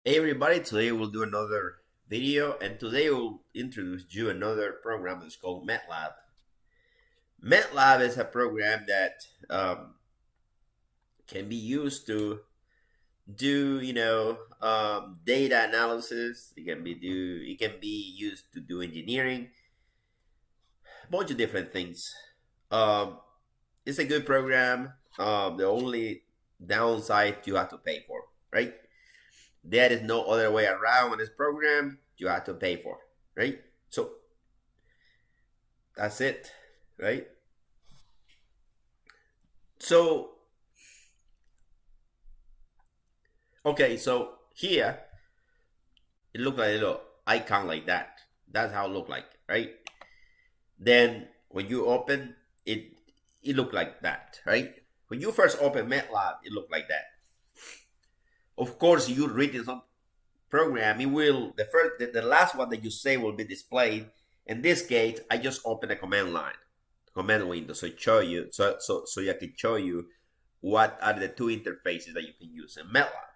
Hey everybody, today we'll do another video and today we'll introduce you another program that's called Matlab. Matlab is a program that can be used to do, data analysis. It can be used to do engineering, a bunch of different things. Um, it's a good program. The only downside you have to pay for, right? There is no other way around in this program. You have to pay for, right? So that's it, right? So okay, so here it look like a little icon like that. That's how it look like, right? Then when you open it, it look like that, right? When you first open MATLAB, it looked like that. Of course, you read in some program, it will the last one that you say will be displayed. In this case, I just open a command line, command window, so it show you so I can show you what are the two interfaces that you can use in MATLAB.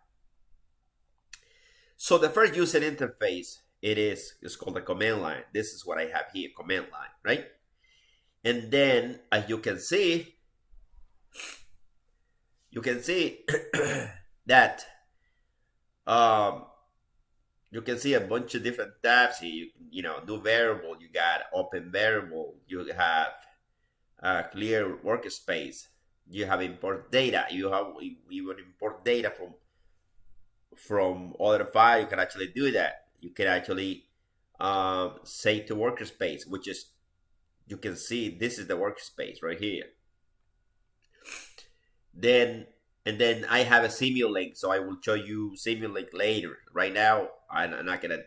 So the first user interface it's called the command line. This is what I have here, command line, right? And then as you can see that um, you can see a bunch of different tabs here. You do variable. You got open variable. You have clear workspace. You have import data. You would import data from other file. You can actually do that. You can actually say to workspace, which is you can see this is the workspace right here. Then and then I have a Simulink, so I will show you Simulink later. Right now, I'm not gonna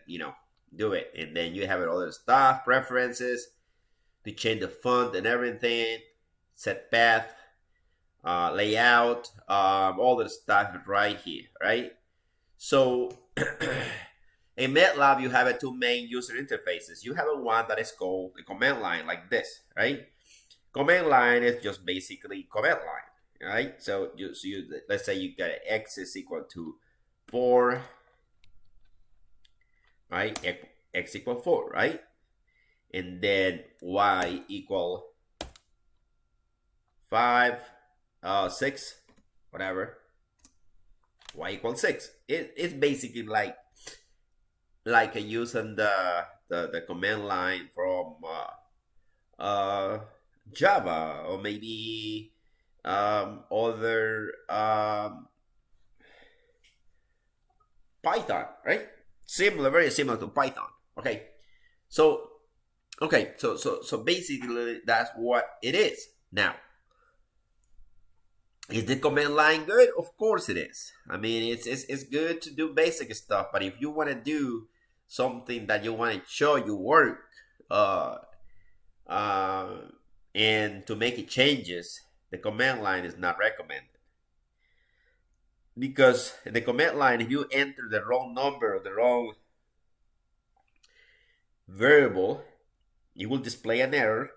do it. And then you have other stuff, preferences to change the font and everything, set path, layout, all the stuff right here, right? So in MATLAB, you have two main user interfaces. You have a one that is called the command line, like this, right? Command line is just basically command line, right? So let's say you got x is equal to 4, right? X equal 4, right? And then y equal 5, 6, whatever. Y equals 6. It's basically like using the command line from Java or maybe other Python, right? Similar, very similar to Python. Okay, so so basically that's what it is. Now, is the command line good? Of course it is. I mean, it's good to do basic stuff, but if you want to do something that you want to show you work, uh, uh, and to make it changes, the command line is not recommended because in the command line, if you enter the wrong number or the wrong variable, it will display an error.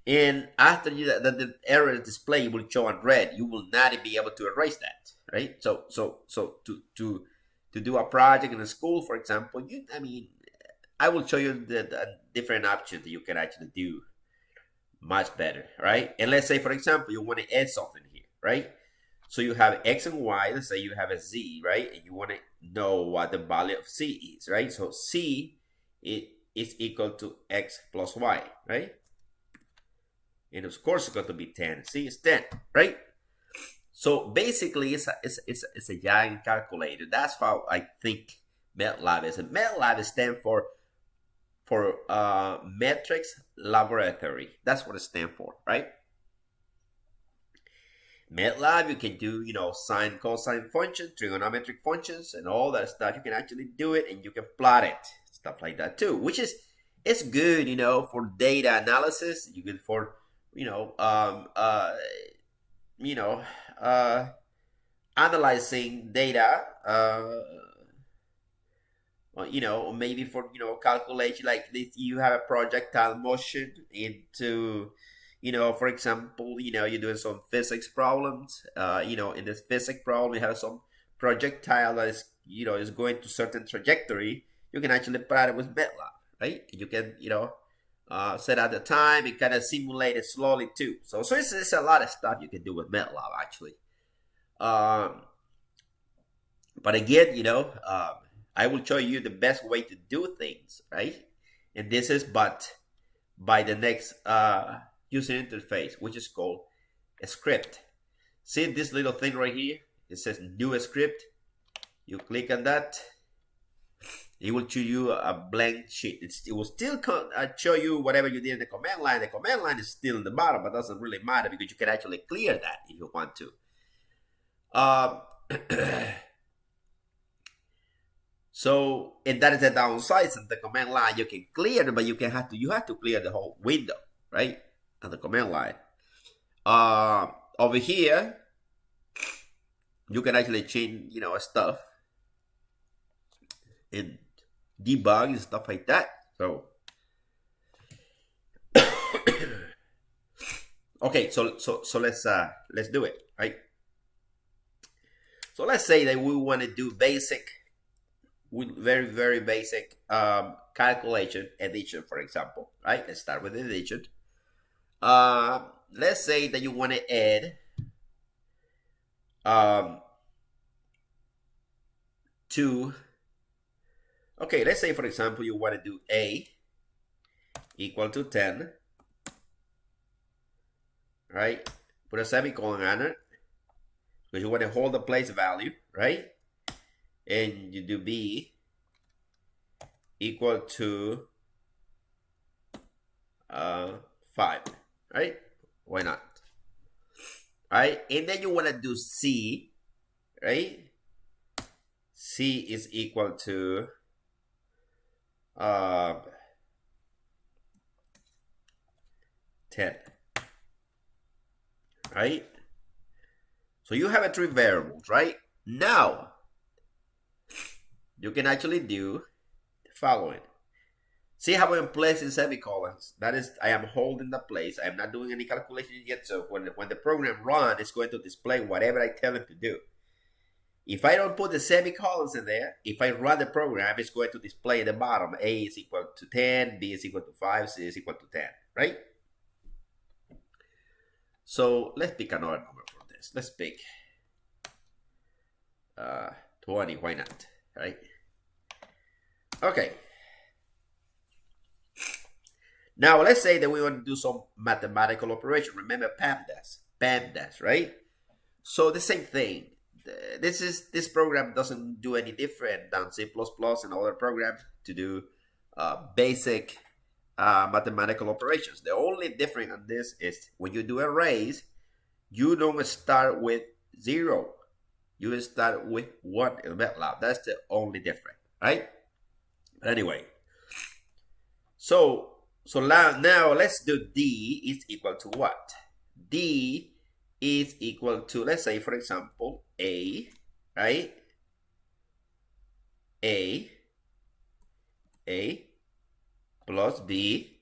And after the error is displayed, it will show on red. You will not be able to erase that, right? So to do a project in a school, for example, I will show you the different options that you can actually do much better, right? And let's say, for example, you want to add something here, right? So you have x and y. Let's say you have a z, right? And you want to know what the value of c is, right? So c is equal to x plus y, right? And of course, it's going to be 10. C is 10, right? So basically, it's a giant calculator. That's how I think MATLAB is. And MATLAB stands for Metrics Laboratory. That's what it stands for, right? MATLAB, you can do, sine, cosine functions, trigonometric functions, and all that stuff. You can actually do it, and you can plot it, stuff like that too. Which is it's good, for data analysis. You good for, you know, um, uh, you know, uh, analyzing data. Or maybe for calculation like this, you have a projectile motion into for example, you're doing some physics problems. In this physics problem, you have some projectile that is, is going to certain trajectory, you can actually plot it with Matlab, right? You can, set out the time and kind of simulate it slowly too. So it's a lot of stuff you can do with Matlab actually. But again, I will show you the best way to do things, right? And this is but by the next user interface, which is called a script. See this little thing right here? It says new script. You click on that. It will show you a blank sheet. It will still show you whatever you did in the command line. The command line is still in the bottom, but doesn't really matter because you can actually clear that if you want to. So, and that is the downside. In the command line, you can clear it, but you have to clear the whole window, right? On the command line. Over here, you can actually change, stuff and debug and stuff like that. So, okay, so let's do it, right? So let's say that we want to do very, very basic calculation, addition, for example, right? Let's start with addition. Let's say that you want to add okay, let's say, for example, you want to do A equal to 10, right? Put a semicolon on it because you want to hold the place value, right? And you do B equal to 5, right? Why not? Right? And then you want to do C, right? C is equal to 10, right? So you have 3 variables, right? Now, you can actually do the following. See how I'm placing semicolons? That is, I am holding the place. I am not doing any calculations yet. So when the program runs, it's going to display whatever I tell it to do. If I don't put the semicolons in there, if I run the program, it's going to display at the bottom. A is equal to 10, B is equal to 5, C is equal to 10, right? So let's pick another number for this. Let's pick 20, why not, right? Okay. Now let's say that we want to do some mathematical operation. Remember PAMDAS, right? So the same thing. This program doesn't do any different than C++ and other programs to do basic mathematical operations. The only difference on this is when you do arrays, you don't start with 0. You start with 1 in Matlab. That's the only difference, right? But anyway, so now let's do D is equal to what? D is equal to, let's say, for example, A, right? A plus B,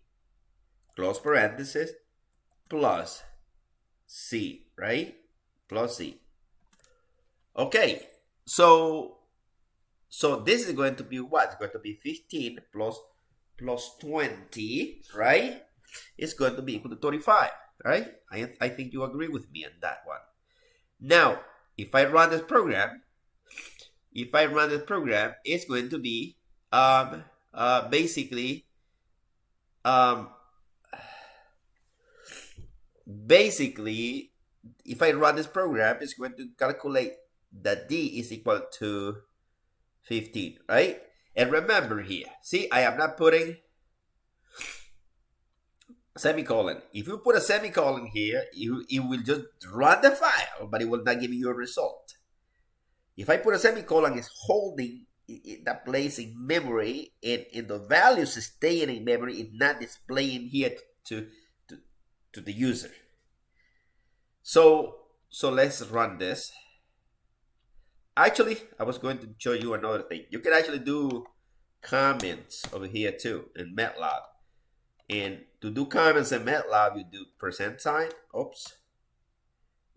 close parenthesis, plus C, right? Plus C. Okay, so this is going to be what? It's going to be 15 plus 20, right? It's going to be equal to 35, right? I think you agree with me on that one. Now, if I run this program, it's going to be basically if I run this program, it's going to calculate that D is equal to 15, right? And remember here, see, I am not putting semicolon. If you put a semicolon here, it will just run the file, but it will not give you a result. If I put a semicolon, it's holding that place in memory, and the values staying in memory, it's not displaying here to the user. So let's run this. Actually, I was going to show you another thing. You can actually do comments over here too in Matlab. And to do comments in Matlab, you do %. Oops.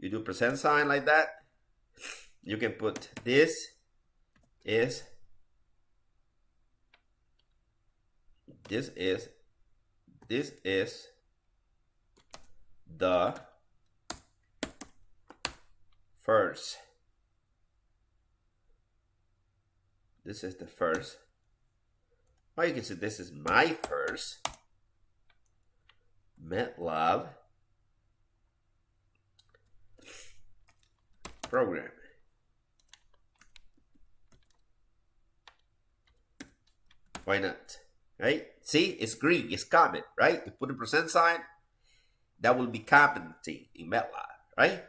You do % like that. you can put this is this is the first. This is the first. Or you can say this is my first Matlab program. Why not? Right? See, it's green, it's common, right? You put a percent sign, that will be commenting in Matlab, right?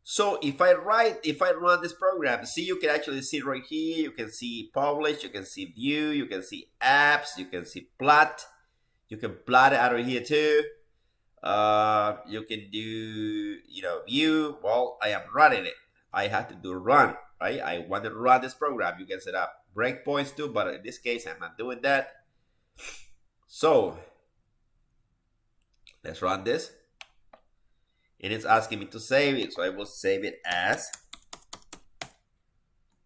So if I run this program, see, you can actually see right here, you can see publish, you can see view, you can see apps, you can see plot. You can plot it out of here too. You can do, view. Well, I am running it. I have to do run, right? I want to run this program. You can set up breakpoints too, but in this case, I'm not doing that. So let's run this. And it's asking me to save it. So I will save it as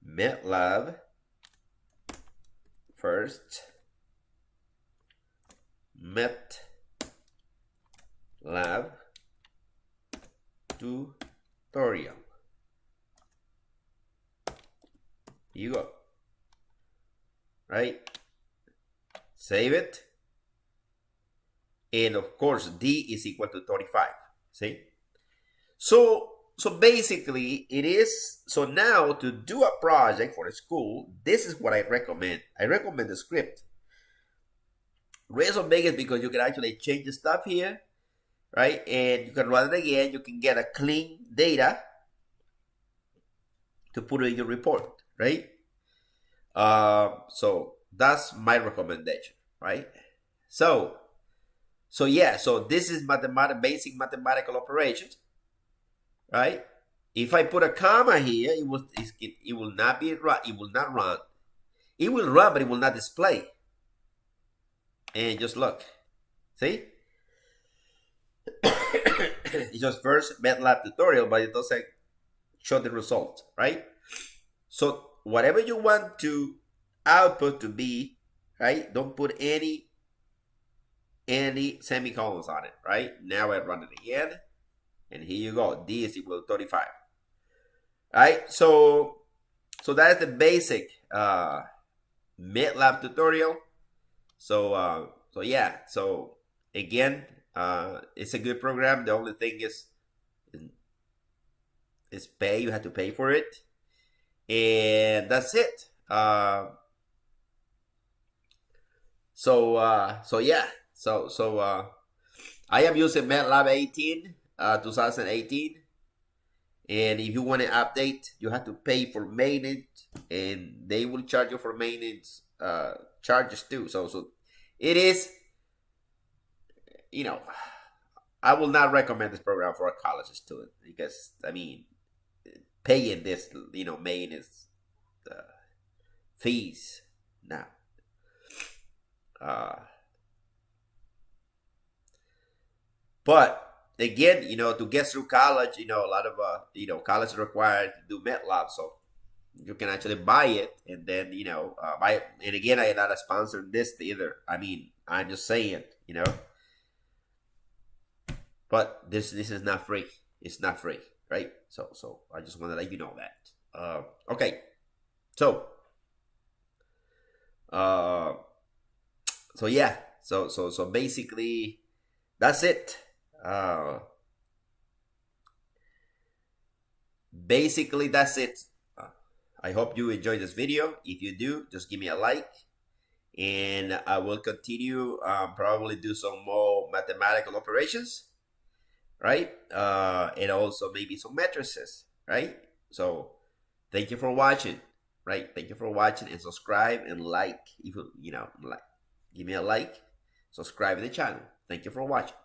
Matlab first Matlab tutorial. Here you go. Right? Save it. And of course, D is equal to 35. See? So basically it is, so now to do a project for a school, this is what I recommend. I recommend the script. Reason big is because you can actually change the stuff here, right? And you can run it again. You can get a clean data to put it in your report, right? So that's my recommendation, right? So yeah, so this is basic mathematical operations, right? If I put a comma here, it will not be run. It will not run. It will run, but it will not display. And just look, see? It's just first Matlab tutorial, but it doesn't show the result, right? So whatever you want to output to be, right? Don't put any semicolons on it, right? Now I run it again, and here you go. D is equal to 35. Right? So that is the basic Matlab tutorial. So yeah. So again, it's a good program. The only thing is pay. You have to pay for it, and that's it. So yeah. So I am using Matlab 18, 2018. And if you want to update, you have to pay for maintenance, and they will charge you for maintenance charges too. So it is, I will not recommend this program for a college student, because I mean, paying this, maintenance fees now. But again, to get through college, a lot of college is required to do Matlab, so you can actually buy it, and then buy it. And again, I am not a sponsor in this either. I mean, I'm just saying, but this is not free. It's not free, right? So I just want to let you know that. Okay, so yeah, so basically that's it. Basically that's it. I hope you enjoyed this video. If you do, just give me a like, and I will continue, probably do some more mathematical operations, right? And also maybe some matrices, right? So thank you for watching, right? Thank you for watching, and subscribe and like. If like, give me a like, subscribe to the channel. Thank you for watching.